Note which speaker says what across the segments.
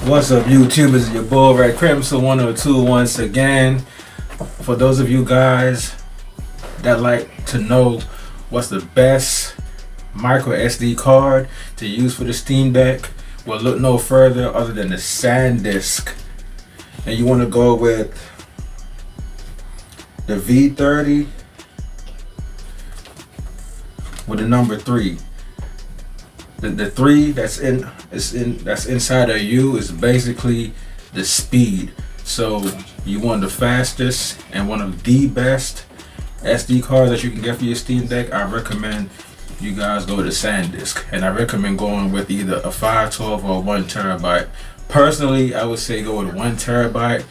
Speaker 1: What's up, YouTube? It's your boy Red Crimson 102 once again. For those of you guys that like to know what's the best micro SD card to use for the Steam Deck, well, look no further other than the Sandisk. And you want to go with the V30 with the number 3. The 3 that's inside of U is basically the speed. So you want the fastest and one of the best SD cards that you can get for your Steam Deck. I recommend you guys go to Sandisk, and I recommend going with either a 512 or 1 terabyte. Personally, I would say go with 1 terabyte.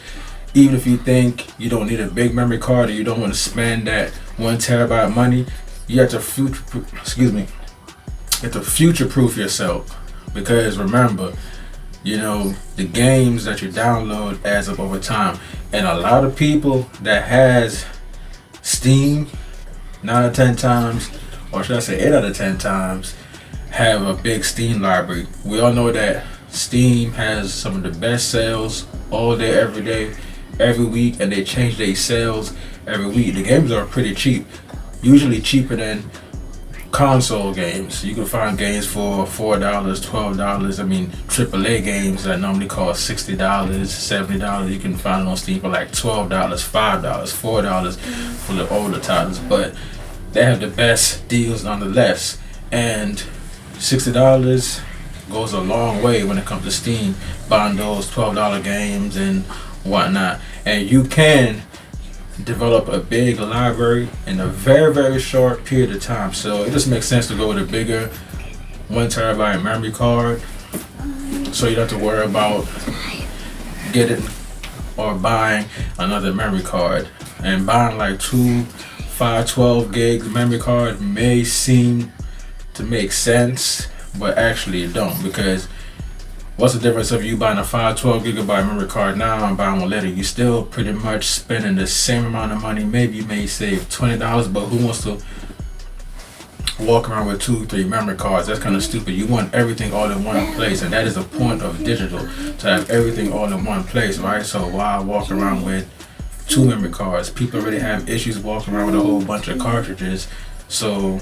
Speaker 1: Even if you think you don't need a big memory card or you don't want to spend that 1 terabyte money, you have to future-proof yourself, because remember, the games that you download adds up over time, and a lot of people that has Steam 9 out of 10 times, or should I say 8 out of 10 times, have a big Steam library. We all know that Steam has some of the best sales all day, every day, every week, and they change their sales every week. The games are pretty cheap, usually cheaper than console games. You can find games for $4, $12. I mean, AAA games that normally cost $60, $70. You can find them on Steam for like $12, $5, $4 for the older titles. But they have the best deals nonetheless. And $60 goes a long way when it comes to Steam, buying those $12 games and whatnot. And you can develop a big library in a very short period of time. So it just makes sense to go with a bigger 1 terabyte memory card, so you don't have to worry about getting or buying another memory card. And buying like 2 512 gigs memory card may seem to make sense, but actually it don't, because what's the difference of you buying a 512 gigabyte memory card now and buying one later? You still pretty much spending the same amount of money. Maybe you may save $20, but who wants to walk around with 2-3 memory cards? That's kind of stupid. You want everything all in one place, and that is the point of digital, to have everything all in one place, right? So why walk around with 2 memory cards? People already have issues walking around with a whole bunch of cartridges, so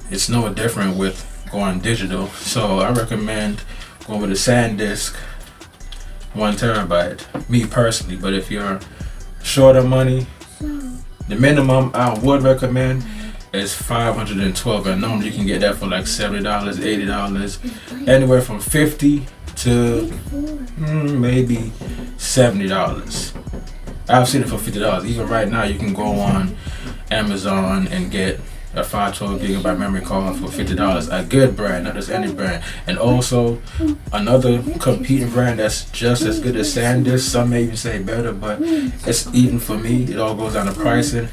Speaker 1: it's no different with going digital. So I recommend going with a Sandisk 1 terabyte, me personally. But if you're short of money, the minimum I would recommend is 512, and normally you can get that for like $70, $80, anywhere from $50 to maybe $70. I've seen it for $50. Even right now, you can go on Amazon and get a 512 gigabyte memory card for $50. A good brand, not just any brand. And also another competing brand that's just as good as Sandisk, some may even say better, but it's even for me. It all goes down to pricing.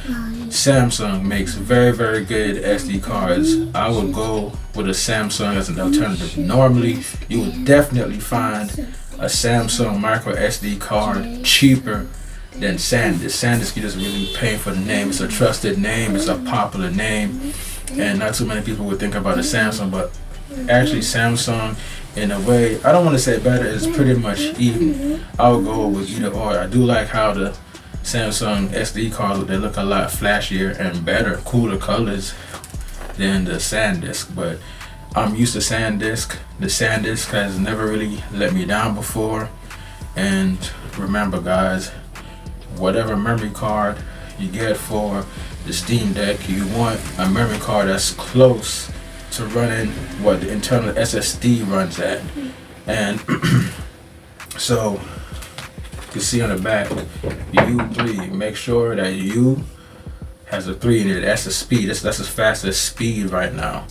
Speaker 1: Samsung makes very good SD cards. I would go with a Samsung as an alternative. Normally you would definitely find a Samsung micro SD card cheaper than Sandisk. Sandisk, you're just really paying for the name. It's a trusted name, it's a popular name, and not too many people would think about a Samsung, but actually Samsung, in a way, I don't want to say better, it's pretty much even. I would go with either or. I do like how the Samsung SD cards, they look a lot flashier and better, cooler colors than the Sandisk, but I'm used to Sandisk. The Sandisk has never really let me down before. And remember, guys, whatever memory card you get for the Steam Deck, you want a memory card that's close to running what the internal SSD runs at. And so you can see on the back, U3, make sure that U has a 3 in it. That's the speed, that's as fast as speed right now.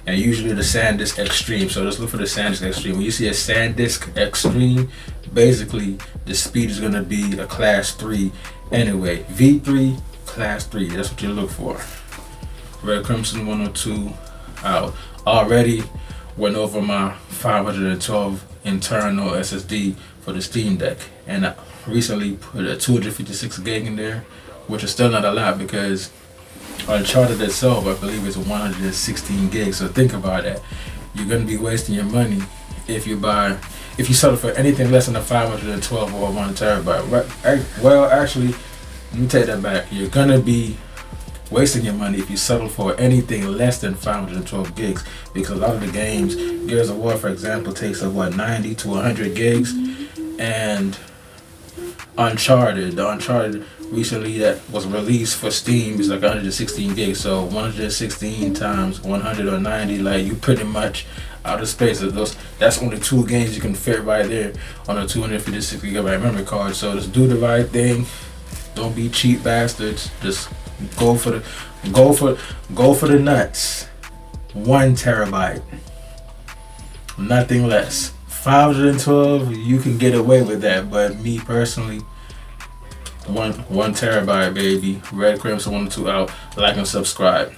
Speaker 1: And usually the Sandisk Extreme, so just look for the Sandisk Extreme. When you see a Sandisk Extreme, basically the speed is going to be a class 3 anyway. V3 class 3, that's what you look for. Red Crimson 102 out. Already went over my 512 internal SSD for the Steam Deck, and I recently put a 256 gig in there, which is still not a lot, because Uncharted itself, I believe, is 116 gigs. So think about that. You're going to be wasting your money if if you settle for anything less than a 512 or 1 terabyte. Well, actually, let me take that back. You're gonna be wasting your money if you settle for anything less than 512 gigs, because a lot of the games, Gears of War, for example, takes up 90 to 100 gigs, and the Uncharted recently that was released for Steam is like 116 gigs. So 116 times 100 or 90, like you pretty much out of space. That's only 2 games you can fit right there on a 256 gigabyte memory card. So just do the right thing. Don't be cheap bastards. Just go for the nuts. 1 terabyte, nothing less. 512, you can get away with that, but me personally, one terabyte, baby. Red Crimson 1 2 out. Like and subscribe.